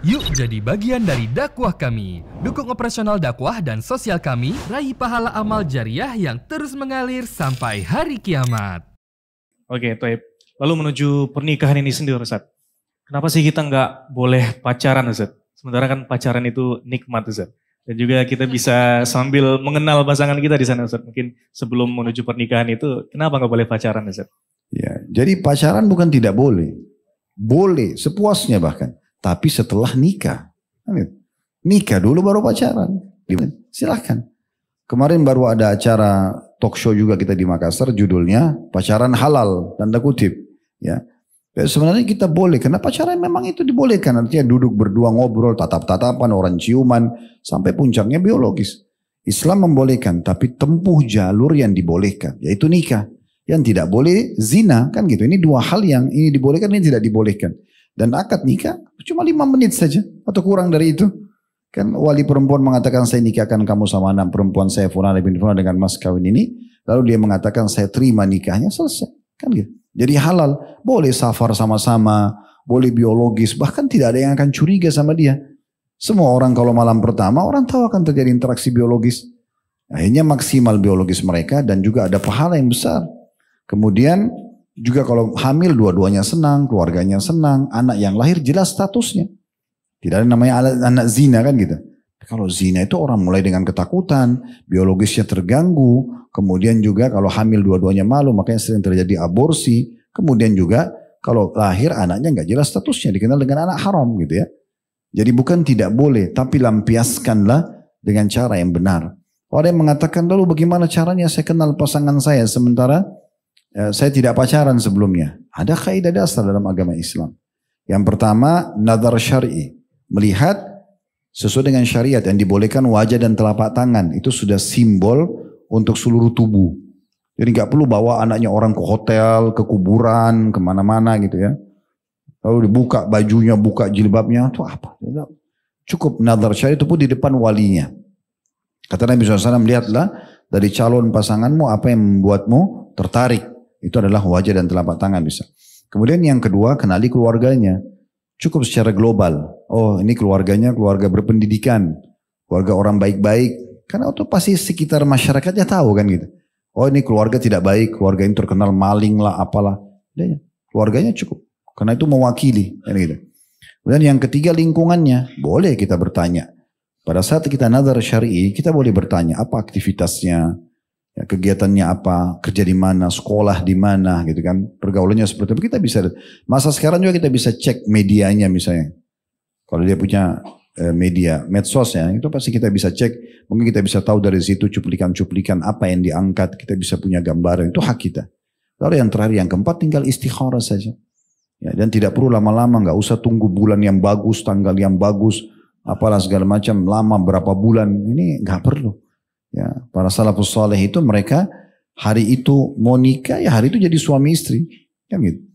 Yuk jadi bagian dari dakwah kami. Dukung operasional dakwah dan sosial kami, raih pahala amal jariah yang terus mengalir sampai hari kiamat. Oke, Toib. Lalu menuju pernikahan ini sendiri, Ustaz. Kenapa sih kita nggak boleh pacaran, Ustaz? Sementara kan pacaran itu nikmat, Ustaz. Dan juga kita bisa sambil mengenal pasangan kita di sana, Ustaz. Mungkin sebelum menuju pernikahan itu, kenapa nggak boleh pacaran, Ustaz? Ya, jadi pacaran bukan tidak boleh. Boleh, sepuasnya bahkan. Tapi setelah nikah. Nikah dulu baru pacaran. Silahkan. Kemarin baru ada acara talk show juga kita di Makassar. Judulnya pacaran halal. Tanda kutip. Ya. Sebenarnya kita boleh. Karena pacaran memang itu dibolehkan. Artinya duduk berdua ngobrol. Tatap-tatapan. Orang ciuman. Sampai puncaknya biologis. Islam membolehkan. Tapi tempuh jalur yang dibolehkan. Yaitu nikah. Yang tidak boleh zina. Kan gitu. Ini dua hal yang ini dibolehkan. Ini tidak dibolehkan. Dan akad nikah cuma 5 menit saja atau kurang dari itu. Kan wali perempuan mengatakan saya nikahkan kamu sama anak perempuan saya Fulana bin Fulana dengan mas kawin ini. Lalu dia mengatakan saya terima nikahnya, selesai. Kan gitu. Jadi halal, boleh safar sama-sama, boleh biologis, bahkan tidak ada yang akan curiga sama dia. Semua orang kalau malam pertama orang tahu akan terjadi interaksi biologis. Akhirnya maksimal biologis mereka dan juga ada pahala yang besar. Kemudian juga kalau hamil dua-duanya senang, keluarganya senang, anak yang lahir jelas statusnya. Tidak ada namanya anak zina kan gitu. Kalau zina itu orang mulai dengan ketakutan, biologisnya terganggu, kemudian juga kalau hamil dua-duanya malu, makanya sering terjadi aborsi. Kemudian juga kalau lahir anaknya nggak jelas statusnya, dikenal dengan anak haram gitu ya. Jadi bukan tidak boleh, tapi lampiaskanlah dengan cara yang benar. Ada yang mengatakan lalu bagaimana caranya saya kenal pasangan saya sementara saya tidak pacaran sebelumnya. Ada kaidah dasar dalam agama Islam. Yang pertama, nazar syar'i. Melihat sesuai dengan syariat yang dibolehkan wajah dan telapak tangan. Itu sudah simbol untuk seluruh tubuh. Jadi gak perlu bawa anaknya orang ke hotel, ke kuburan, kemana-mana gitu ya. Lalu dibuka bajunya, buka jilbabnya. Itu apa? Cukup nazar syar'i itu pun di depan walinya. Kata Nabi SAW, lihatlah dari calon pasanganmu apa yang membuatmu tertarik. Itu adalah wajah dan telapak tangan bisa. Kemudian yang kedua, kenali keluarganya. Cukup secara global. Oh ini keluarganya keluarga berpendidikan. Keluarga orang baik-baik. Karena itu pasti sekitar masyarakatnya tahu kan gitu. Oh ini keluarga tidak baik. Keluarga ini terkenal maling lah apalah. Keluarganya cukup. Karena itu mewakili. Kan gitu. Kemudian yang ketiga lingkungannya. Boleh kita bertanya. Pada saat kita nazar syar'i kita boleh bertanya. Apa aktivitasnya? Ya, kegiatannya apa, kerja di mana, sekolah di mana gitu kan, pergaulannya seperti apa kita bisa. Masa sekarang juga kita bisa cek medianya misalnya. Kalau dia punya media, medsos ya, itu pasti kita bisa cek. Mungkin kita bisa tahu dari situ cuplikan-cuplikan apa yang diangkat, kita bisa punya gambaran, itu hak kita. Lalu yang terakhir, yang keempat tinggal istikharah saja. Ya, dan tidak perlu lama-lama, nggak usah tunggu bulan yang bagus, tanggal yang bagus, apalah segala macam, lama berapa bulan, ini nggak perlu. Ya, para salafus saleh itu mereka hari itu mau nikah ya hari itu jadi suami istri kan gitu.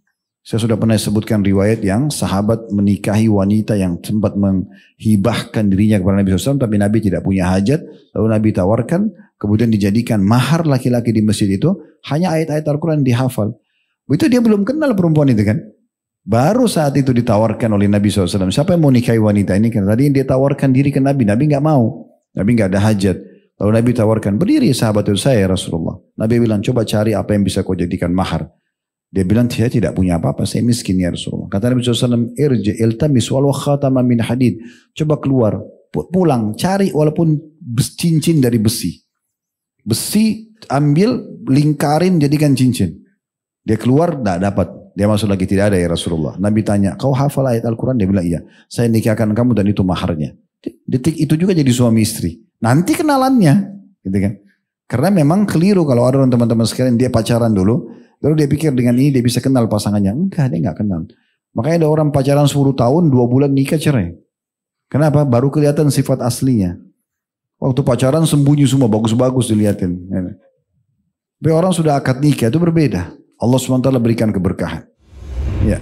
Saya sudah pernah sebutkan riwayat yang sahabat menikahi wanita yang sempat menghibahkan dirinya kepada Nabi SAW tapi Nabi tidak punya hajat, lalu Nabi tawarkan kemudian dijadikan mahar laki-laki di masjid itu hanya ayat-ayat Al-Quran dihafal. Itu dia belum kenal perempuan itu kan. Baru saat itu ditawarkan oleh Nabi SAW, siapa yang mau nikahi wanita ini? Karena tadi dia tawarkan diri ke Nabi, Nabi nggak mau, Nabi nggak ada hajat. Lalu Nabi tawarkan, berdiri sahabat itu saya Rasulullah. Nabi bilang, coba cari apa yang bisa kau jadikan mahar. Dia bilang, saya tidak punya apa-apa, saya miskin ya Rasulullah. Kata Nabi SAW, irji iltamis walau khatama min hadid. Coba keluar, pulang, cari walaupun cincin dari besi. Besi, ambil, lingkarin, jadikan cincin. Dia keluar, tidak dapat. Dia masuk lagi, tidak ada ya Rasulullah. Nabi tanya, kau hafal ayat Al-Quran? Dia bilang, iya. Saya nikahkan kamu dan itu maharnya. Detik itu juga jadi suami istri. Nanti kenalannya, gitu kan? Karena memang keliru kalau ada orang teman-teman sekalian dia pacaran dulu, lalu dia pikir dengan ini dia bisa kenal pasangannya. Enggak, dia nggak kenal. Makanya ada orang pacaran 10 tahun, 2 bulan nikah cerai. Kenapa? Baru kelihatan sifat aslinya. Waktu pacaran sembunyi semua, bagus-bagus dilihatin. Tapi orang sudah akad nikah itu berbeda. Allah SWT berikan keberkahan. Ya.